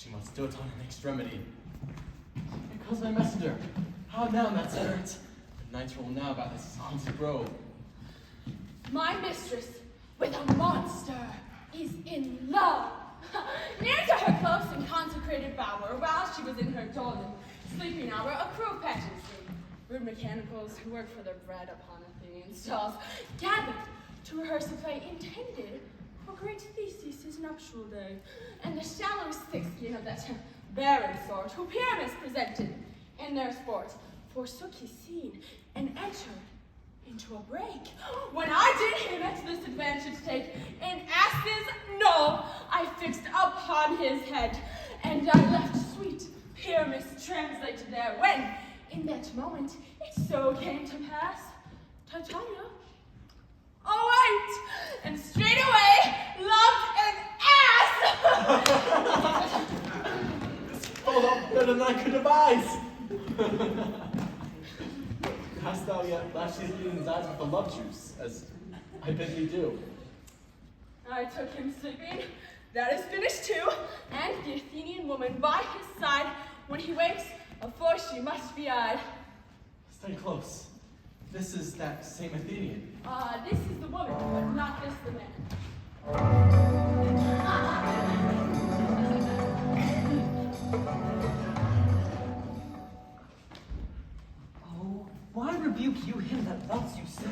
she must do it on an extremity. Here comes my messenger. How now, that spirit? The knights roll now about this haunted grove. My mistress with a monster is in love. Near to her close and consecrated bower, while she was in her golden sleeping hour, a crew of pageants, rude mechanicals who work for their bread upon Athenian stalls, gathered to rehearse a play intended for great Theseus' nuptial day, and the shallow thick-skin of that barren sort who Pyramus presented in their sport forsook his scene and entered into a break. When I did him at this advantage take, in ass's knoll I fixed upon his head, and I left sweet Pyramus translated there, when, in that moment, it so came to pass, Titania, oh wait, and straightway loved an ass! It's full up better than I could devise. Hast thou yet lashed these beings' eyes with the love juice, as I bid thee do? I took him sleeping, that is finished too, and the Athenian woman by his side, when he wakes, afore she must be eyed. Stay close. This is that same Athenian. This is the woman, but not this the man. Oh, why rebuke you him that loves you so?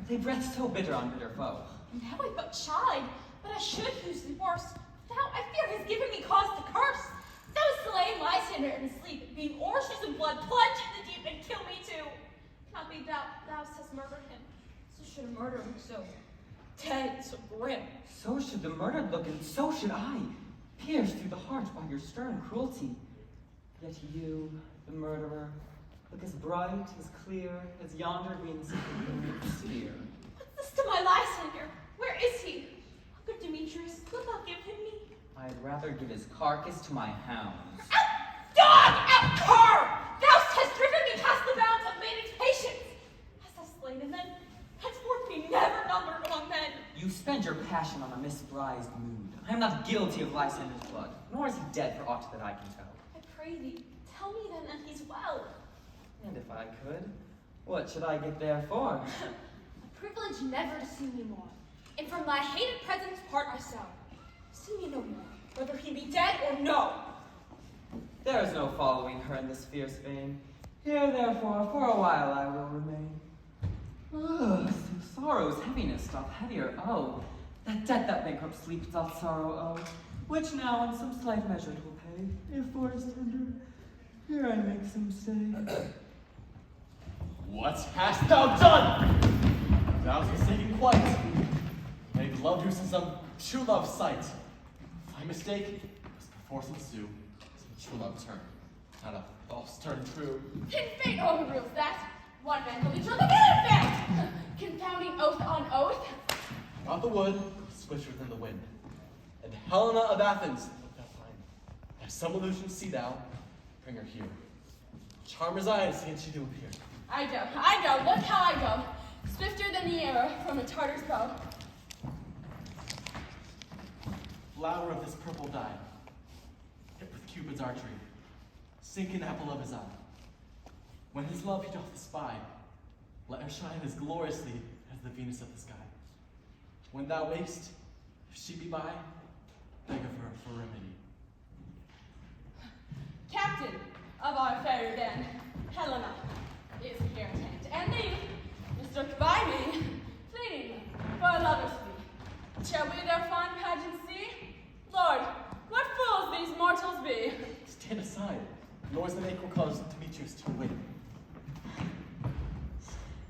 They breath so bitter on bitter foe. Now I but chide, but I should use the worse. Thou, I fear, has given me cause to curse. Thou slay Lysander in his sleep, being oranges and blood, plunge in the deep and kill me too. Not be thou hast murdered him. So should a murderer look so dead, so grim. So should the murdered look, and so should I, pierced through the heart by your stern cruelty. Yet you, the murderer, look as bright, as clear, as yonder green sphere. What's this to my Lysander? Where is he? Good Demetrius, wilt thou give him me? I'd rather give his carcass to my hounds. Out, dog! Out, cur! Thou hast driven me past the bounds of maiden's patience. Hast thou slain, and then henceforth be never numbered among men. You spend your passion on a misbrized mood. I am not guilty of Lysander's blood, nor is he dead for aught that I can tell. I pray thee, tell me then that he's well. And if I could, what should I get there for? A privilege never to see me more, and from thy hated presence part I so. See me no more, whether he be dead or no. There is no following her in this fierce vein. Here, therefore, for a while I will remain. Ugh, so sorrow's heaviness doth heavier owe. That debt that bankrupt sleep doth sorrow owe, which now in some slight measure it will pay. If for his tender, here I make some stay. What hast thou done? Thou hast mistaken quite. Made love juice in some true love sight. If I mistake, must perforce ensue some true love turn, not a false turn true. Can fate overrules that? One man will each other in fact! Confounding oath on oath. Not the wood, switch within the wind. And Helena of Athens, look thou find. By some illusion see thou, bring her here. Charm resides, and she do appear. I go, look how I go. Swifter than the arrow from a Tartar's bow. Flower of this purple dye, hip with Cupid's archery, sink an apple of his eye. When his love he doth espy, let her shine as gloriously as the Venus of the sky. When thou wakest, if she be by, beg of her for remedy. Captain of our fairy band, Helena, is here at hand, and thee, mistook by me, fleeting for a lover's fee. Shall we their fine pageant see? Lord, what fools these mortals be! Stand aside, nor is the make will cause Demetrius to win.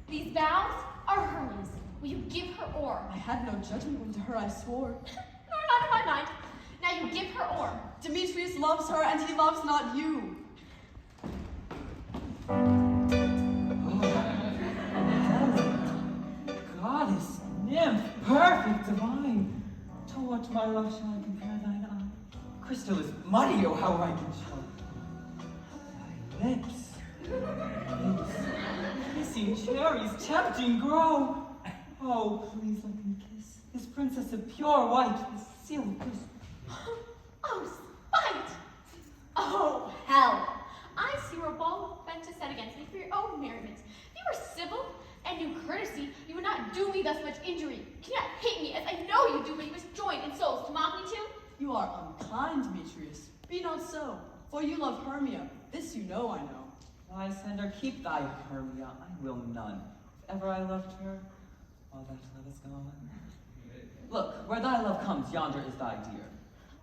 These vows are hers. Will you give her or? I had no judgment when to her I swore. Nor not in my mind. Now you give her or. Demetrius loves her, and he loves not you. Goddess, nymph, perfect, divine. To what my love shall I compare thine eye? Crystal is muddy, oh how I can show. Thy lips, kissing cherries, tempting grow. Oh, please let me kiss this princess of pure white, this silk. Oh, spite! unkind, Demetrius. Be not so, for you love Hermia. This you know, I know. Lysander, keep thy Hermia, I will none. If ever I loved her, all that love is gone. Look, where thy love comes, yonder is thy dear.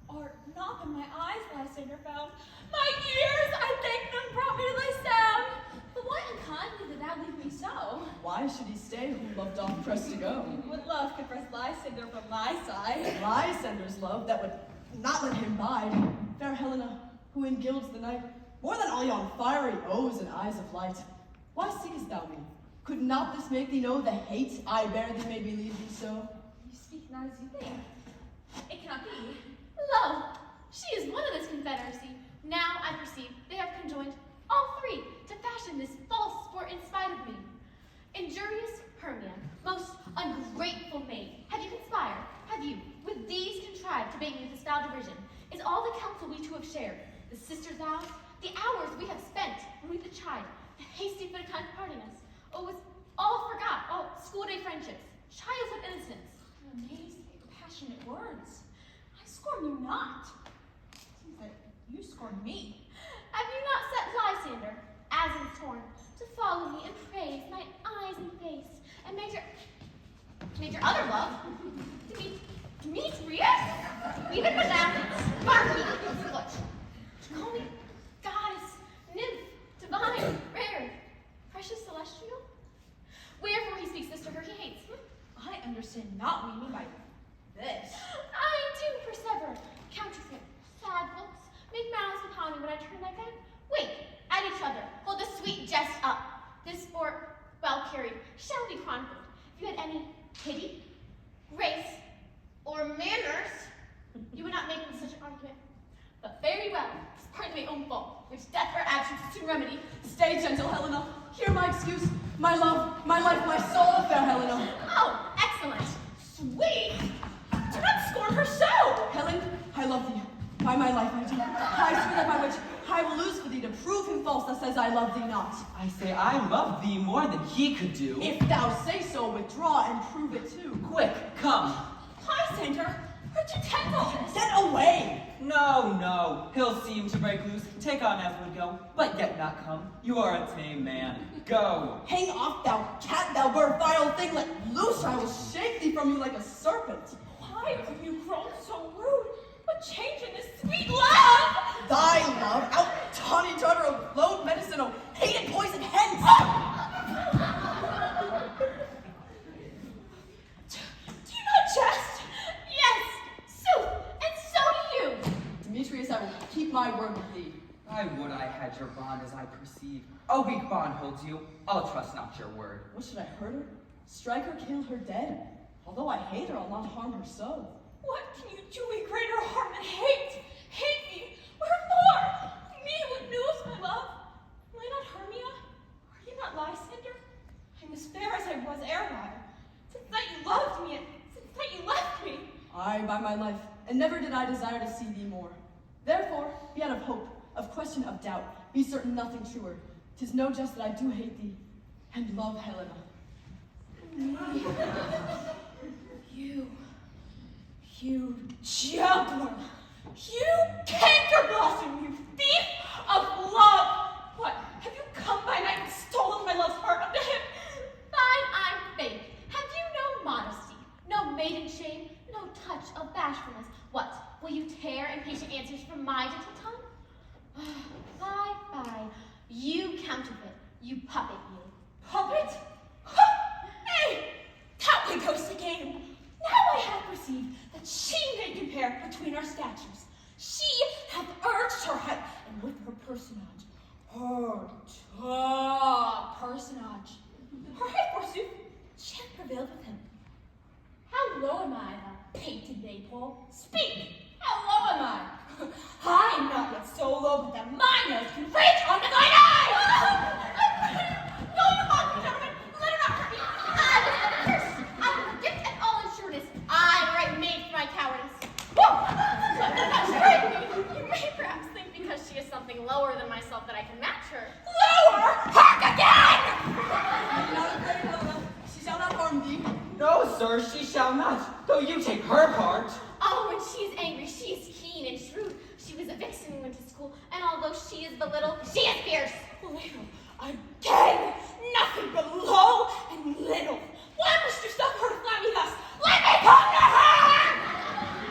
Art not in my eyes, Lysander found. My ears, I thank them, brought me to thy sound. But why unkindly did thou leave me so? Why should he stay whom love doth press to go? What love could press Lysander from my side? Lysander's love that would not let him bide. Fair Helena, who engilds the night, more than all yon fiery O's and eyes of light. Why seekest thou me? Could not this make thee know the hate I bear thee made me leave thee so? You speak not as you think. It cannot be. Lo, she is one of this confederacy. Now I perceive they have conjoined all three to fashion this false sport in spite of me. Injurious Hermia, most ungrateful maid, have you conspired? Have you, with these contrived to bait me with this foul derision? Is all the counsel we two have shared, the sisters' vows, the hours we have spent when we the chide, the hasty fit of time parting us? Oh, was all forgot, all school-day friendships, childhood innocence? Amazing, passionate words. I scorn you not. It seems that you scorn me. Have you not set Lysander, as in scorn, to follow me and praise my eyes and face, and made your other love to be Demetrius? Even Madame Sparky foot. To call me goddess, nymph, divine, rare, precious celestial? Wherefore he speaks this to her he hates. I understand not what you mean by this. I do persever, counterfeit, sad looks, make malice upon me when I turn my back. Wait, at each other, hold the sweet jest up. This sport, well carried, shall be chronicled. If you had any pity, grace, or manners, you would not make me such an argument. But very well, it's partly my own fault, which death or absence is soon remedy. Stay gentle, Helena. Hear my excuse. My love, my life, my soul, fair Helena. Oh, excellent. Sweet. Do not scorn her so. Helen, I love thee. By my life I do. I swear that by which I will lose for thee to prove him false that says I love thee not. I say I love thee more than he could do. If thou say so, withdraw and prove it too. Quick, come. Lysander, her two tentacles. Get away! No, he'll seem to break loose, take on as would go, but yet not come. You are a tame man. Go. Hang off, thou cat, thou bird, vile thing, let loose, or I will shake thee from you like a serpent. Why have you grown so rude? What change in this sweet love? Thy love, out tawny tartar of load medicine, oh hated poison, hence! Do you not jest? Yes, sooth, and so do you. Demetrius, I will keep my word with thee. I would I had your bond as I perceive. A weak bond holds you, I'll trust not your word. What should I hurt her? Strike her, kill her dead? Although I hate her, I'll not harm her so. What can you do me greater harm than hate? Hate me? Wherefore? Me who knows my love? Am I not Hermia? Are you not Lysander? I'm as fair as I was erewhile. Since that you loved me, and since that you left me. Aye, by my life, and never did I desire to see thee more. Therefore, be out of hope, of question, of doubt, be certain nothing truer. 'Tis no jest that I do hate thee, and love Helena. You juggler! You canker blossom! You thief of love! What, have you come by night and stolen my love's heart unto him? Thine I'm faith. Have you no modesty, no maiden shame, no touch of bashfulness? What, will you tear impatient answers from my gentle tongue? Bye, you counterfeit, you puppet, you. Puppet? Hey, that way goes the game. Now I have perceived that she may compare between our statures. She hath urged her height, and with her personage, her tall personage. Her height, forsooth, she hath prevailed with him. How low am I, thou painted maypole? Speak! How low am I? I am not yet so low but that my nose can reach unto thine eye! No, you mock me, gentlemen! Let her not hurt me! I was the curse! I was the gift and all in sureness. I am right made for my cowardice. Woo! That's right! You may perhaps think because she is something lower than myself that I can match her. Lower? Hark again! Be not afraid, Helena. She shall not harm thee. No, sir, she shall not, though you take her part. Oh, when she is angry, she is keen and school, and although she is but little, she is fierce. Little, again, nothing but low and little. Why must you suffer her to fly me thus? Let me come to her!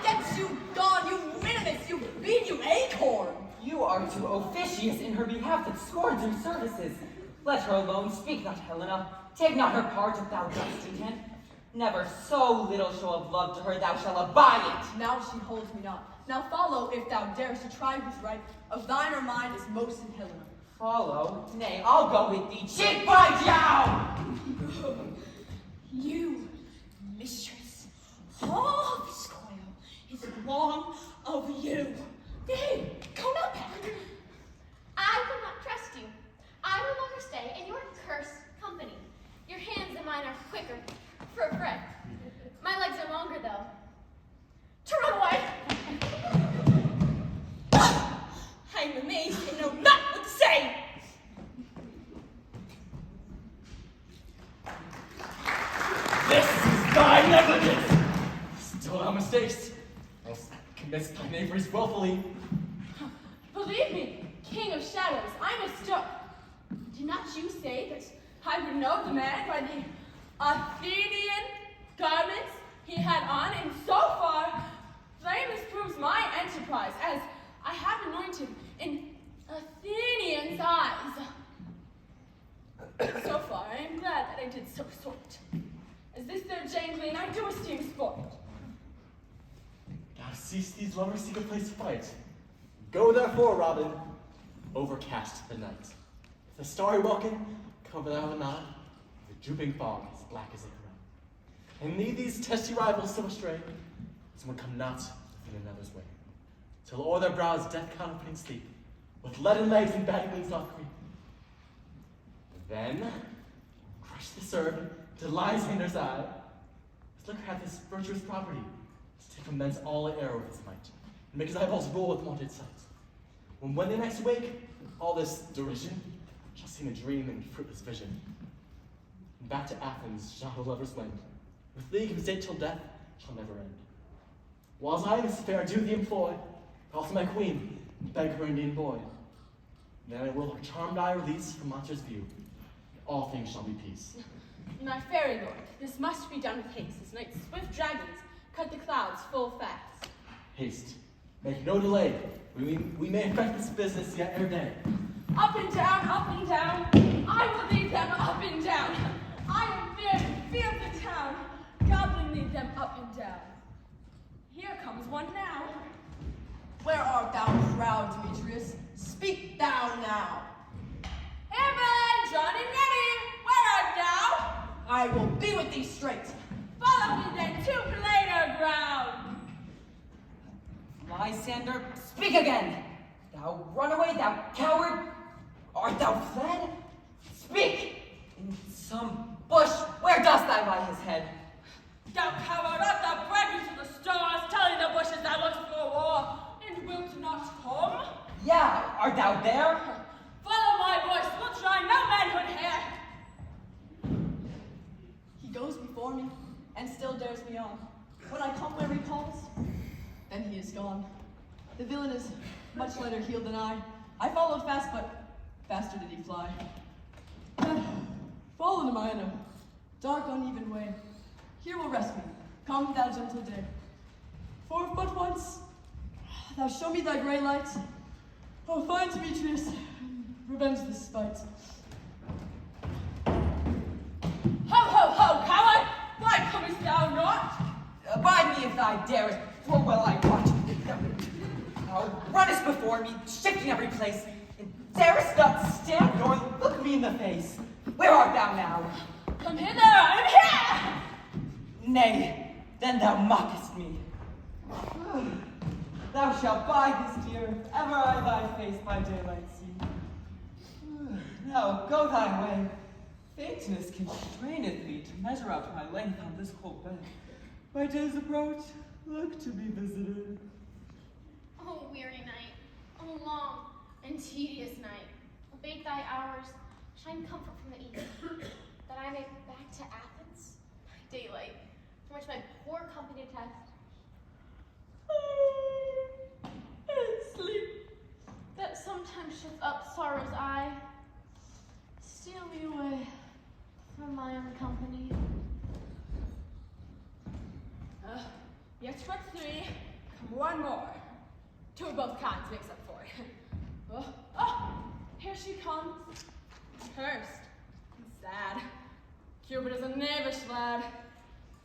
Get you gone, you minimus, you bean, you acorn! You are too officious in her behalf that scorns your services. Let her alone, speak not, Helena. Take not her part if thou dost intend. Never so little show of love to her, thou shalt abide it. Now she holds me not. Now follow, if thou darest to try who's right. Of thine or mine is most in Helena. Follow? Nay, I'll go with thee, cheek by jowl! You, mistress, all this coil is wrong of you. Nay, go not back. I will not trust you. I no longer stay in your cursed company. Your hands and mine are quicker for a friend. My legs are longer, though. To run away. I am amazed and know not what to say. This is thy negligence! Still thou mistakes, else commits thy knaveries willfully. Believe me, King of Shadows, I mistook. Did not you say that I would know the man by the Athenian garments he had on? And so far, blameless proves my enterprise, as I have anointed in Athenians' eyes. So far, I am glad that I did so sort. As this their jangling, I do esteem sport. Thou seest these lovers seek a place to fight. Go therefore, Robin, overcast the night. If the starry welkin cover thou not, the drooping fog as black as a crown. And leave these testy rivals so astray, as one come not within another's way. Till o'er their brows death counterfeiting sleep, with leaden legs and batty wings doth creep. Then, crush this herb till lies in their eye. This liquor hath this virtuous property, to take from thence all error with its might, and make his eyeballs roll with wonted sight. When they next wake, all this derision shall seem a dream and fruitless vision. And back to Athens shall the lovers wend, with league and state till death shall never end. Whiles I this fair duty employ, call to my queen, and beg her Indian boy. Then I will her charmed eye release from monster's view, and all things shall be peace. My fairy lord, this must be done with haste, as night's swift dragons cut the clouds full fast. Haste, make no delay. We may effect this business yet ere day. Up and down, I will lead them up and down. I am feared the town. God will lead them up and down. Here comes one now. Where art thou, proud Demetrius? Speak thou now. Evelyn, John and Nettie, where art thou? I will be with thee straight. Follow me then to plainer ground. Lysander, speak again! Thou runaway, thou coward! Art thou fled? Speak! In some bush, where dost thou lie his head? Thou coward, art thou bragging to the stars, telling the bushes thou looked for war, and wilt not come? Yeah, art thou there? Follow my voice, will try no manhood here. He goes before me, and still dares me on. When I come where he calls, then he is gone. The villain is much lighter heeled than I. I followed fast, but faster did he fly. Fallen am I in a dark, uneven way. Here will rest me. Come, thou gentle day. For if but once thou show me thy grey light, oh, fine Demetrius, revenge this spite. Ho, ho, ho, coward! Why comest thou not? Abide me if thou darest, for well I watch. Thou runnest before me, shifting every place, and darest not stand nor look me in the face. Where art thou now? Come hither, I am here! Nay, then thou mockest me. Thou shalt bide this dear, if ever I thy face by daylight see. Now go thy way. Faintness constraineth me to measure out my length on this cold bed. My day's approach, look to be visited. Oh, weary night, oh, long and tedious night, abate thy hours, shine comfort from the east, that I may back to Athens by daylight, from which my poor company test. And sleep. and company. Yet for 3, come one more. 2 of both kinds makes up for it. Here she comes. Cursed and sad. Cupid is a knavish lad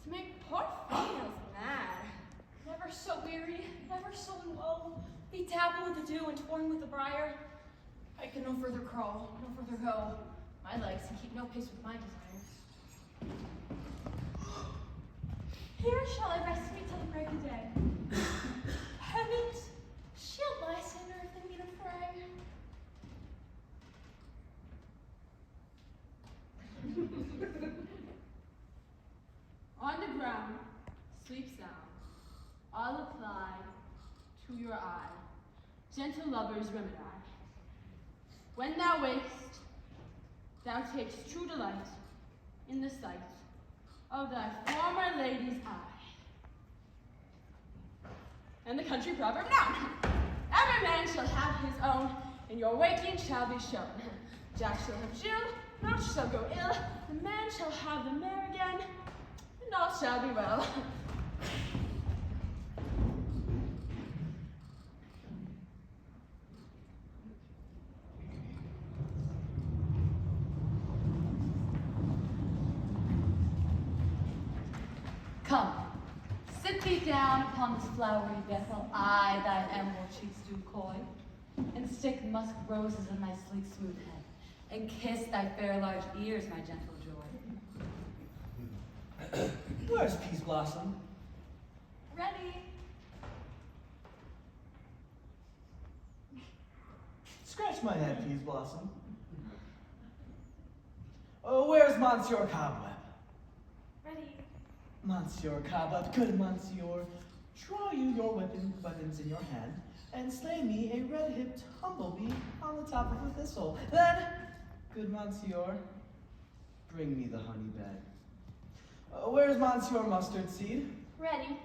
to make poor females mad. Never so weary, never so in woe. Be dappled with the dew and torn with the briar. I can no further crawl, no further go. My legs can keep no pace with my desires. Here shall I rest me till the break of day. Heavens, shield my sinner if they meet a fray. On the ground, sleep sound. I'll apply to your eye, gentle lover's remedy. When thou wakest, thou takest true delight in the sight of thy former lady's eye. And the country proverb now. Every man shall have his own, and your waking shall be shown. Jack shall have Jill, naught shall go ill. The man shall have the mare again, and all shall be well. Come, sit thee down upon this flowery bed while I thy emerald cheeks do coy, and stick musk roses in thy sleek smooth head, and kiss thy fair large ears, my gentle joy. Where's Peas Blossom? Ready. Scratch my head, Peas Blossom. Oh, where's Monsieur Cobweb? Ready. Monsieur Cobweb, good Monsieur, draw you your weapons in your hand, and slay me a red-hipped humblebee on the top of a thistle. Then, good Monsieur, bring me the honey bed. Where's Monsieur Mustard Seed? Ready.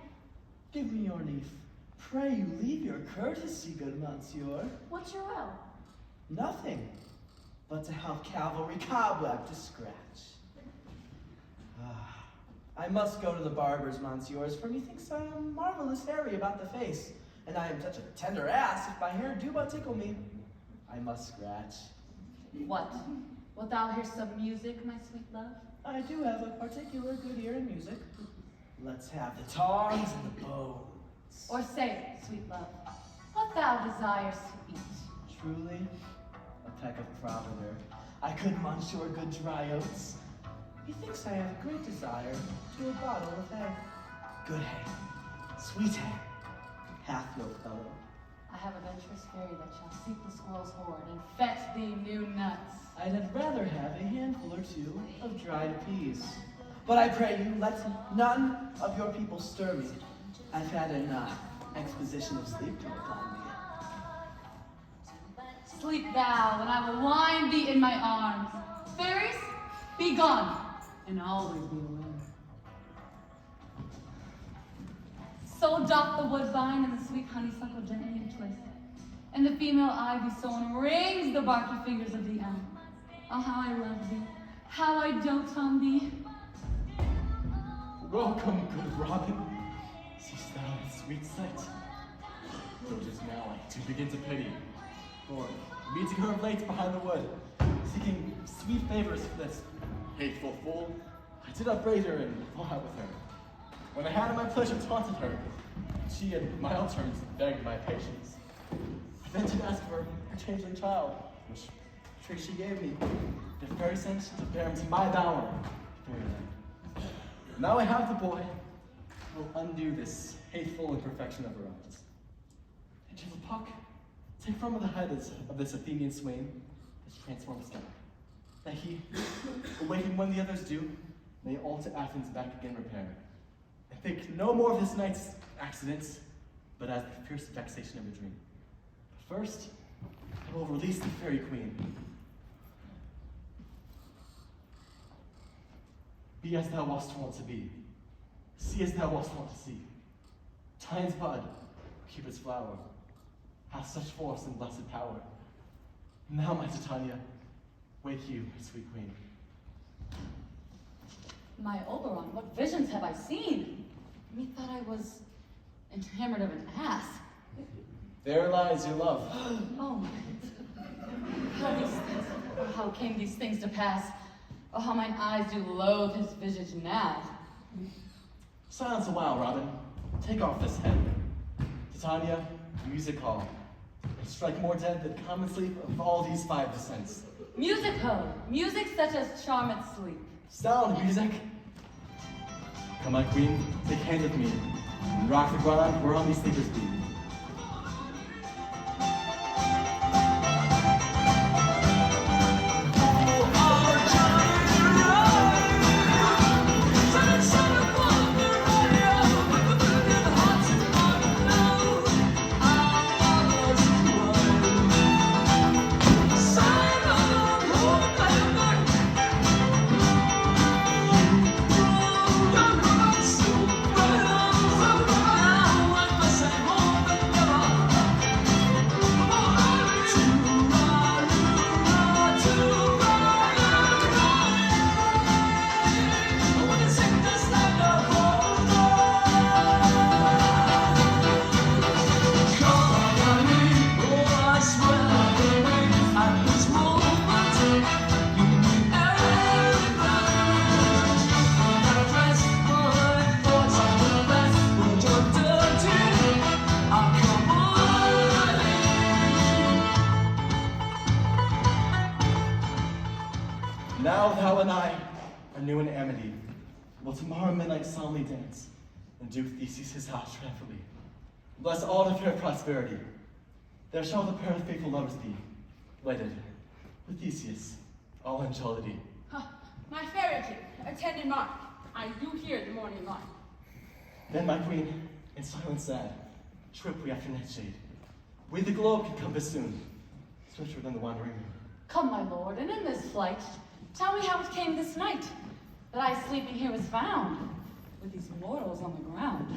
Give me your leaf. Pray you leave your courtesy, good Monsieur. What's your will? Nothing, but to help Cavalry Cobweb to scratch. I must go to the barber's, Monsieurs, for methinks I am marvelous hairy about the face, and I am such a tender ass if my hair do but tickle me. I must scratch. What? Wilt thou hear some music, my sweet love? I do have a particular good ear in music. Let's have the tongs and the bones. Or say, sweet love, what thou desires to eat. Truly, a peck of provender. I could munch your good dry oats. Methinks I have a great desire to a bottle of hay. Good hay, sweet hay, half-yolk fellow. I have a venturous fairy that shall seek the squirrel's hoard and fetch thee new nuts. I'd rather have a handful or two of dried peas. But I pray you, let none of your people stir me. I've had an exposition of sleep come upon me. Sleep thou, and I will wind thee in my arms. Fairies, be gone, and always be away. So doth the woodbine and the sweet honeysuckle gently entwist, and the female ivy sown rings the barky fingers of the elm. Oh, how I love thee, how I dote on thee. Welcome, good Robin. Seest thou a sweet sight? Though just now I do begin to pity, for meeting her of late behind the wood, seeking sweet favors for this hateful fool, I did upbraid her and fall out with her. When I had in my pleasure taunted her, she in mild terms begged my patience. I then did ask for her changeling child, which trick she gave me, the fairy sent to bear him to my bower, fairyland. Now I have the boy, I will undo this hateful imperfection of her eyes. And to the puck, take from the head of this Athenian swain, this transformed sky, that he, awaking when the others do, may all to Athens back again repair, and think no more of this night's accidents, but as the fierce vexation of a dream. But first, I will release the fairy queen. Be as thou wast wont to be. See as thou wast wont to see. Time's bud, Cupid's flower, hath such force and blessed power. Now, my Titania, wake you, sweet queen. My Oberon, what visions have I seen? Methought I was enamored of an ass. There lies your love. Oh my. How came these things to pass? Oh, how mine eyes do loathe his visage now. Silence a while, Robin. Take off this head. Titania, music hall. And strike more dead than common sleep of all these 5 descents. Music hall, music such as charmeth sleep. Sound music. Come, my queen, take hand with me, and rock the ground whereon these sleepers be. Now thou and I are new in amity. Will tomorrow midnight solemnly dance, and do Theseus his house triumphantly. Bless all the fair prosperity. There shall the pair of faithful lovers be, wedded with Theseus, all in jollity. My fairy king, attended mine. I do hear the morning light. Then, my queen, in silence sad, trip we after nightshade. We the globe can compass soon, swifter than the wandering moon. Come, my lord, and in this flight, tell me how it came this night, that I sleeping here was found, with these mortals on the ground.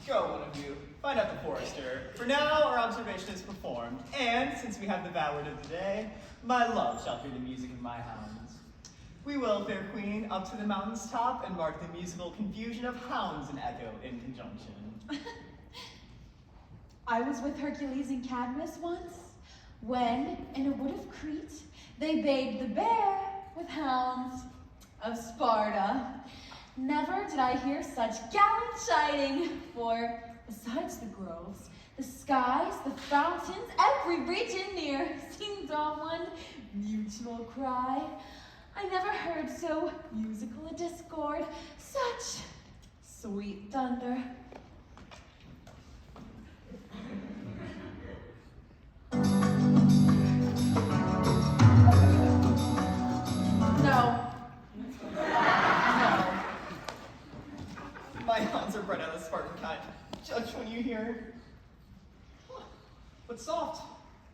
Go, one of you. Find out the forester. For now, our observation is performed, and since we have the ballad of the day, my love shall hear the music of my hounds. We will, fair queen, up to the mountain's top and mark the musical confusion of hounds and echo in conjunction. I was with Hercules and Cadmus once, when, in a wood of Crete, they bayed the bear with hounds of Sparta. Never did I hear such gallant chiding, for besides the groves, the skies, the fountains, every region near seemed all one mutual cry. I never heard so musical a discord, such sweet thunder. No. My hounds are bred out of the Spartan kind. Judge when you hear. But soft,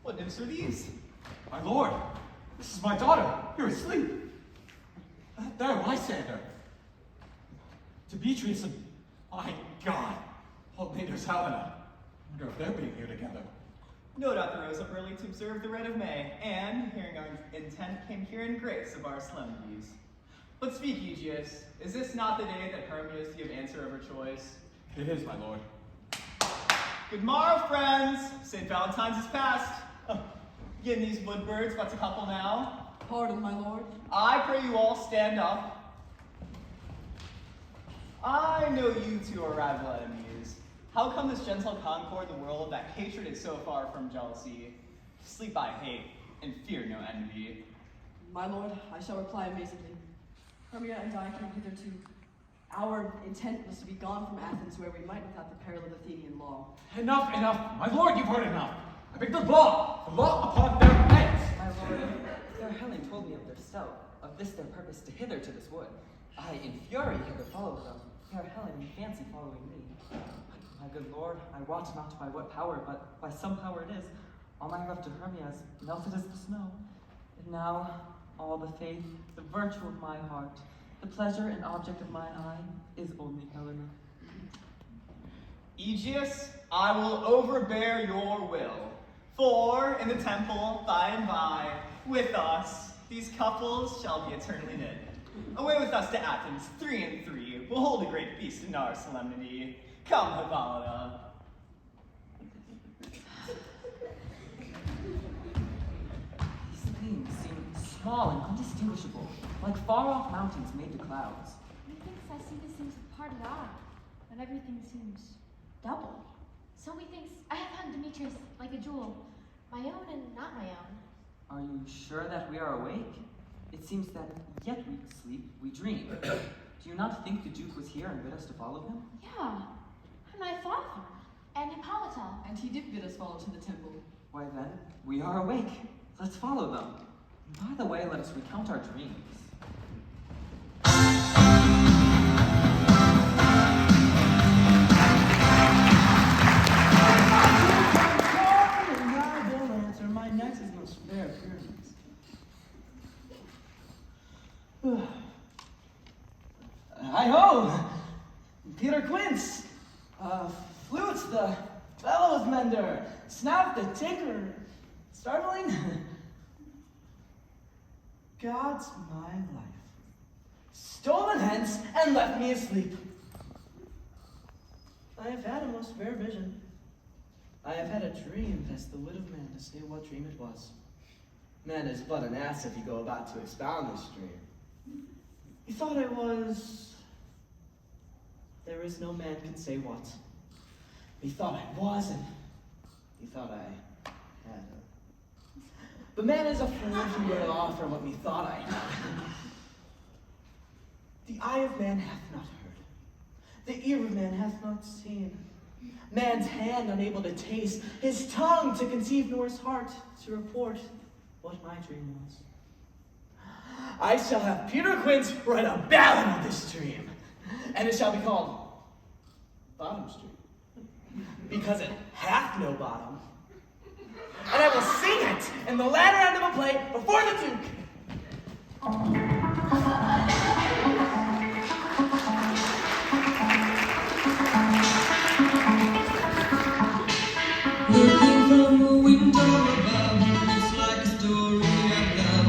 what nymphs are these? My lord, this is my daughter, here asleep. There, Lysander. Demetrius and, my God, only there's Helena. I wonder if they're being here together. No doubt the rose up early to observe the red of May, and, hearing our intent, came here in grace of our solemnities. But speak, Aegeus, is this not the day that Hermia is to give answer of her choice? It is, my lord. Good morrow, friends! St. Valentine's is past. Getting these wood birds about to couple now. Pardon, my lord. I pray you all stand up. I know you two are rival enemies. How come this gentle concord the world that hatred is so far from jealousy? Sleep I hate, and fear no envy. My lord, I shall reply amazingly. Hermia and I came hitherto. Our intent was to be gone from Athens where we might without the peril of Athenian law. Enough, enough. My lord, you've heard enough. I beg the law upon their heads. My lord, fair Helen told me of their stout, of this their purpose to hither to this wood. I, in fury, hither followed them. Fair Helen, in fancy following me. My good lord, I wot not by what power, but by some power it is. All my love to Hermia is melted as the snow. And now, all the faith, the virtue of my heart, The pleasure and object of my eye is only Helena. Aegeus, I will overbear your will. For in the temple, by and by, with us, these couples shall be eternally knit. Away with us to Athens, 3 and 3. We'll hold a great feast in our solemnity. Come, Hippolyta. These things seem small and undistinguishable, like far-off mountains made to clouds. Methinks I see the seams of parted eye, and everything seems double. So methinks I have found Demetrius like a jewel, my own and not my own. Are you sure that we are awake? It seems that yet we sleep, we dream. Do you not think the Duke was here and bid us to follow him? Yeah, and my father, and Hippolyta. And he did bid us follow to the temple. Why then, we are awake. Let's follow them. By the way, let us recount our dreams. My next is most fair pyramids. Hi-ho! Peter Quince! Flutes the bellows mender! Snout the tinker! Startling? God's my life. Stolen hence and left me asleep. I have had a most fair vision. I have had a dream past the wit of man to say what dream it was. Man is but an ass if you go about to expound this dream. He thought I was... There is no man can say what. He thought I was, and he thought I had. But man is a fool who will offer what we thought I had. The eye of man hath not heard. The ear of man hath not seen. Man's hand unable to taste, his tongue to conceive, nor his heart to report what my dream was. I shall have Peter Quince write a ballad of this dream, and it shall be called Bottom Street, because it hath no bottom. And I will sing it in the latter end of a play before the Duke. Looking from a window above, it's like a story of love.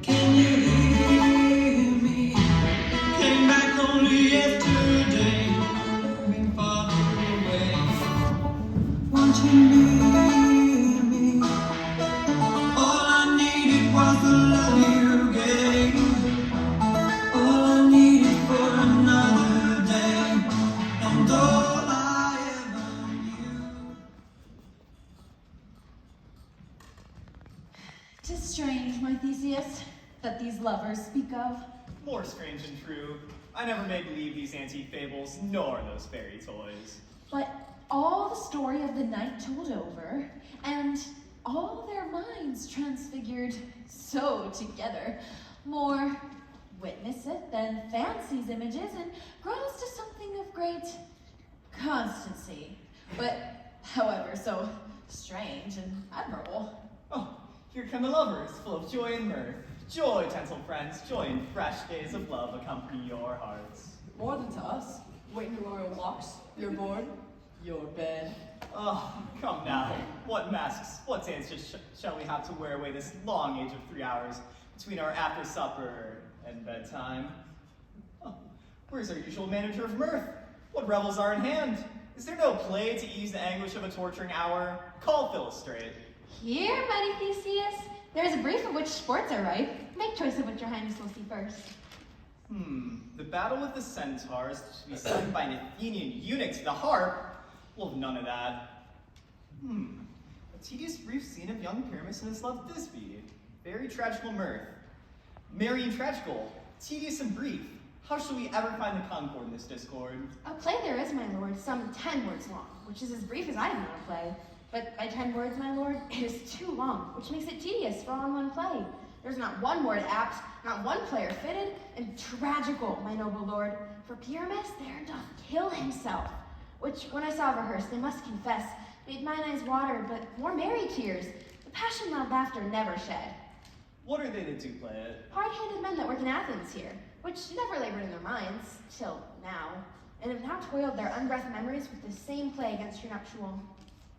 Can you hear me? Came back only yesterday, moving farther away. Won't you leave me? All I needed was the love you gave. All I needed for another day, and all I ever knew. 'Tis strange, my Theseus, that these lovers speak of. More strange than true. I never may believe these antique fables, nor those fairy toys. But all the story of the night told over, and all their minds transfigured so together, more witnesseth than fancies images, and grows to something of great constancy. But, however, so strange and admirable. Oh, here come the lovers, full of joy and mirth. Joy, gentle friends, joy in fresh days of love accompany your hearts. More than to us. Waiting your royal walks, your board, your bed. Oh, come now. What masks, what dances shall we have to wear away this long age of 3 hours between our after supper and bedtime? Oh, where's our usual manager of mirth? What revels are in hand? Is there no play to ease the anguish of a torturing hour? Call Philostrate. Here, mighty Theseus, there is a brief of which sports are ripe. Make choice of what your highness will see first. The battle with the centaurs to be sung by an Athenian eunuch to the harp? Well, none of that. A tedious brief scene of young Pyramus and his love Thisbe. Very tragical mirth. Merry and tragical, tedious and brief. How shall we ever find the concord in this discord? A play there is, my lord, some 10 words long, which is as brief as I know a play. But by 10 words, my lord, it is too long, which makes it tedious for all in one play. There's not one word apt, not one player fitted, and tragical, my noble lord. For Pyramus there doth kill himself, which, when I saw rehearsed, I must confess, made mine eyes water, but more merry tears, the passion loud laughter never shed. What are they that do play it? Hard-handed men that work in Athens here, which never labored in their minds, till now, and have now toiled their unbreathed memories with the same play against your nuptial.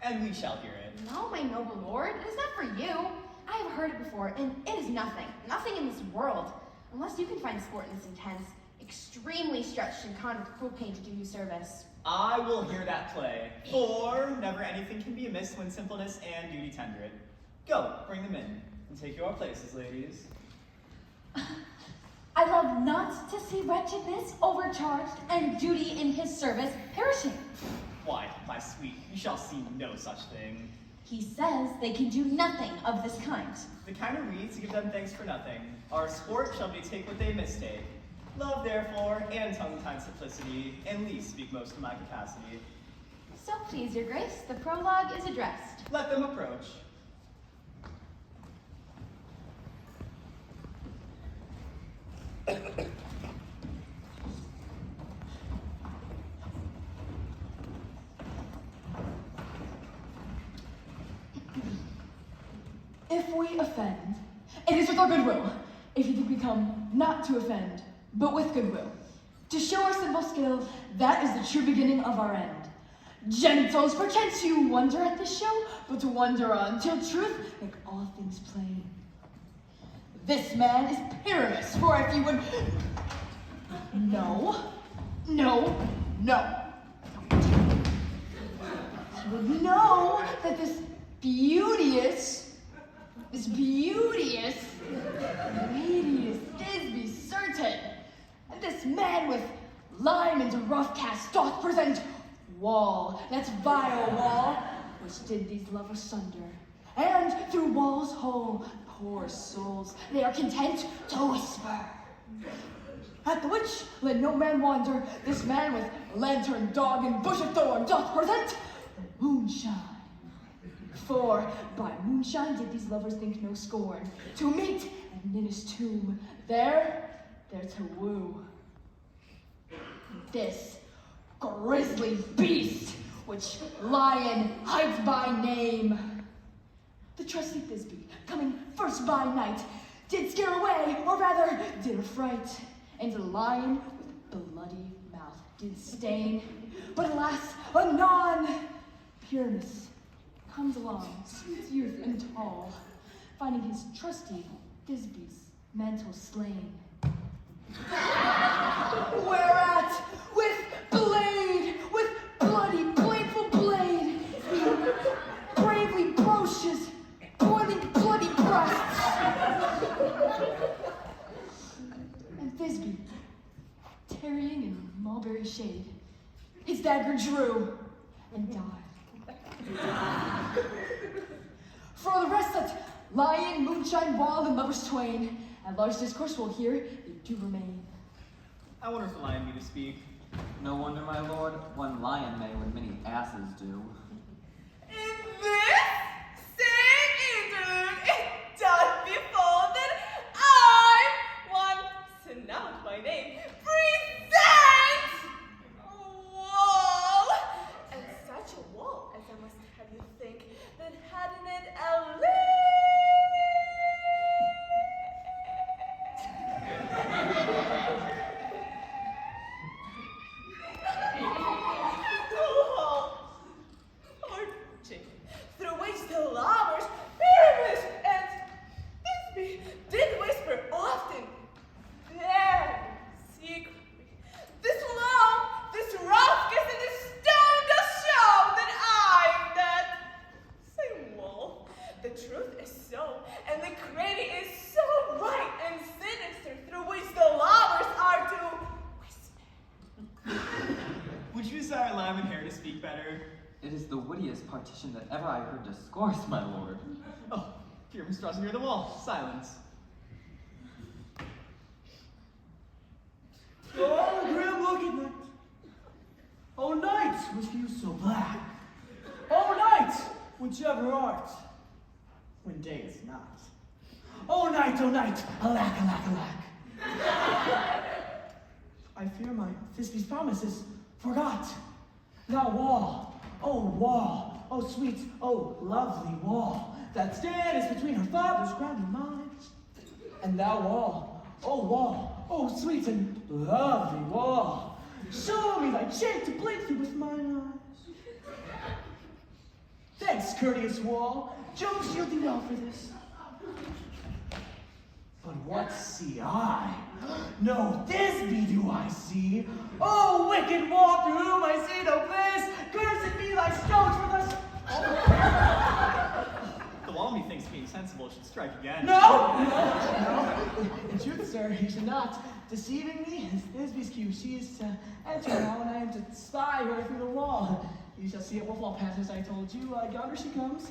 And we shall hear it. No, my noble lord, it is not for you. I have heard it before, and it is nothing, nothing in this world, unless you can find sport in this intense, extremely stretched and con with cruel pain to do you service. I will hear that play, for never anything can be amiss when simpleness and duty tender it. Go, bring them in, and take your places, ladies. I love not to see wretchedness overcharged and duty in his service perishing. Why, my sweet, you shall see no such thing. He says they can do nothing of this kind. The kind of reeds give them thanks for nothing. Our sport shall be take what they mistake. Love, therefore, and tongue-tied simplicity, and least speak most of my capacity. So please, your grace, the prologue is addressed. Let them approach. If we offend, it is with our goodwill. If you think we come not to offend, but with goodwill. To show our simple skill, that is the true beginning of our end. Gentles, perchance you wonder at this show, but to wonder on, till truth make all things plain. This man is Pyramus, for if you would... No. You would know that this beauteous lady is Thisbe certain, and this man with lime and rough cast doth present wall, that's vile wall, which did these lovers sunder, and through wall's hole, poor souls, they are content to whisper. At the which, let no man wander, this man with lantern, dog, and bush of thorn doth present moonshine. For by moonshine did these lovers think no scorn, to meet and in his tomb, there to woo. This grisly beast, which lion hides by name, the trusty Thisbe, coming first by night, did scare away, or rather did affright, and the lion with bloody mouth did stain. But alas, anon, Pyramus comes along, sweet youth and tall, finding his trusty Thisbe's mantle slain. Whereat, with bloody, blameful blade, he bravely broaches boiling bloody breasts. And Thisbe, tarrying in mulberry shade, his dagger drew and died. For all the rest that lion, moonshine, wall, and lovers twain, at large discourse will hear, they do remain. I wonder if the lion be to speak. No wonder, my lord, one lion may what many asses do. In this same interlude, it doth befall that I, one Snout by name, present a wall, and such a wall as I must have you think that had in it a through which the lovers, Pyramus and Thisbe, did whisper often, very secretly. This long, this rough kiss in this stone does show that I'm that same wall. The truth is so, and the cranny is so bright and sinister, through which the lovers are to whisper. Would you desire lime and hair to speak better? It is the wittiest partition that ever I heard discourse, my lord. Oh, Pyramus draws near the wall. Silence. Oh, grim looking night. Oh, night, with you so black. Oh, night, whichever art, when day is not. Oh, night, alack, alack, alack. I fear my Thisbe's promises forgot. Thou wall, oh sweet, oh lovely wall, that stands between her father's ground and mine. And thou wall, oh sweet and lovely wall, show me thy cheek to blink through with mine eyes. Thanks, courteous wall, Jove shield thee well for this. But what see I? No Thisbe do I see. Oh, wicked wall, through whom I see no bliss. Cursed be thy stones for thus. The wall, methinks, being sensible, should strike again. No! In truth, sir, he should not. Deceiving me is Thisbe's cue. She is to enter now, and I am to spy her through the wall. You shall see it will fall past as I told you. Yonder she comes.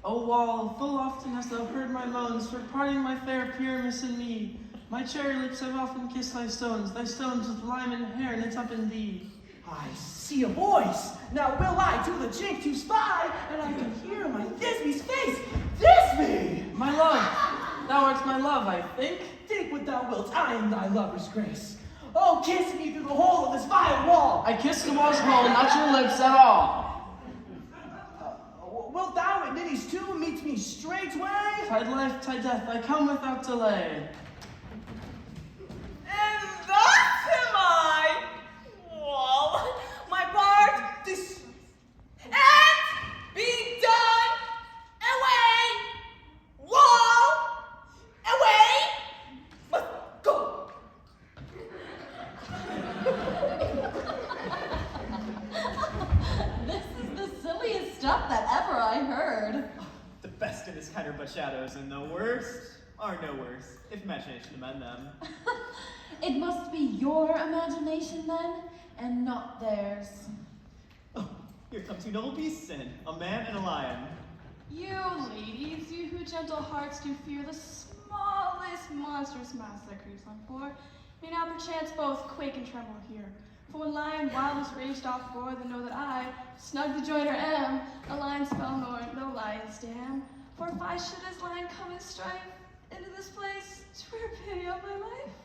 O wall, full often hast thou heard my moans for parting my fair Pyramus and me. My cherry lips have often kissed thy stones with lime and hair knit up in thee. I see a voice. Now will I to the chink to spy, and I can hear my Thisbe's face. Thisbe! My love, thou art my love, I think. Think what thou wilt, I am thy lover's grace. Oh, kiss me through the hole of this vile wall. I kiss the wall's hole, not your lips at all. Wilt thou at Ninny's tomb meet me straightway? Tide life, tide death, I come without delay. And thus am I, wall, my part, this, and be done, away, wall, away, must go. This is the silliest stuff that ever I heard. The best in this kind are but shadows, and the worst are no worse, if imagination amend them. It must be your imagination then, and not theirs. Oh, here come two noble beasts in, a man and a lion. You ladies, you who gentle hearts do fear the smallest monstrous mouse that creeps on floor, may now perchance both quake and tremble here. For when lion wildest raged off gore, then know that I, snug the joiner am, a lion's fell nor no lion's dam. For if I should as lion come in strife into this place, 'twere pity of my life.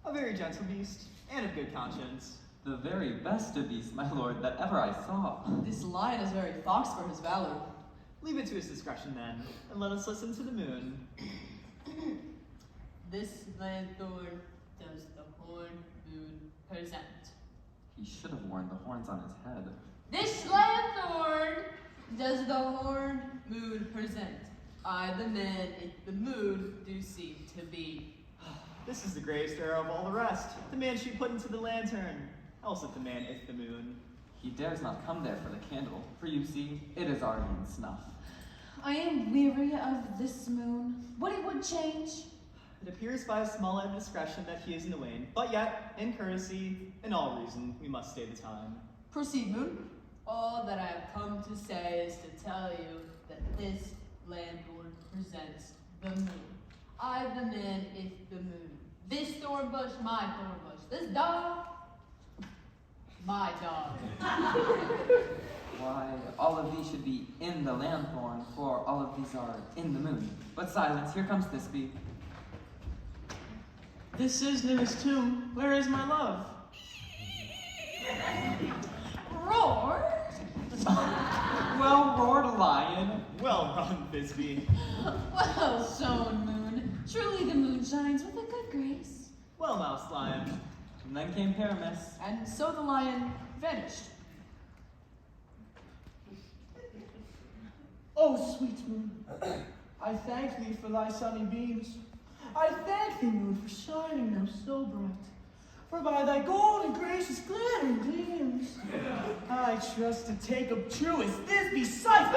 A very gentle beast, and of good conscience. The very best of beasts, my lord, that ever I saw. This lion is very fox for his valor. Leave it to his discretion then, and let us listen to the moon. This lanthorn does the horn moon present. He should have worn the horns on his head. This lanthorn does the horn moon present. I, the man, if the moon do seem to be. This is the greatest error of all the rest. The man she put into the lantern. Else if the man if the moon. He dares not come there for the candle, for you see, it is already in snuff. I am weary of this moon. What it would change? It appears by a small indiscretion that he is in the wane, but yet, in courtesy, in all reason, we must stay the time. Proceed, moon. All that I have come to say is to tell you that this landlord presents the moon. I, the man, if the moon. This thorn bush, my thorn bush. This dog, my dog. Why, all of these should be in the lanthorn, for all of these are in the moon. But silence, here comes Thisbe. This is Ninny's tomb. Where is my love? Roar? Well roared, lion. Well run, Thisbe. Well shown, moon. Truly the moon shines with a good grace. Well moused, lion. And then came Pyramus. And so the lion vanished. Oh, sweet moon, I thank thee for thy sunny beams. I thank thee, moon, for shining now so bright. For by thy gold and gracious glittering gleams, I trust to take up true as Thisbe's sight.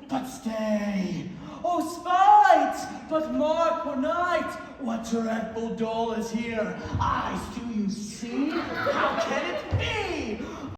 But stay, oh spite, but mark for night, what dreadful dole is here. Eyes, do you see? How can it be?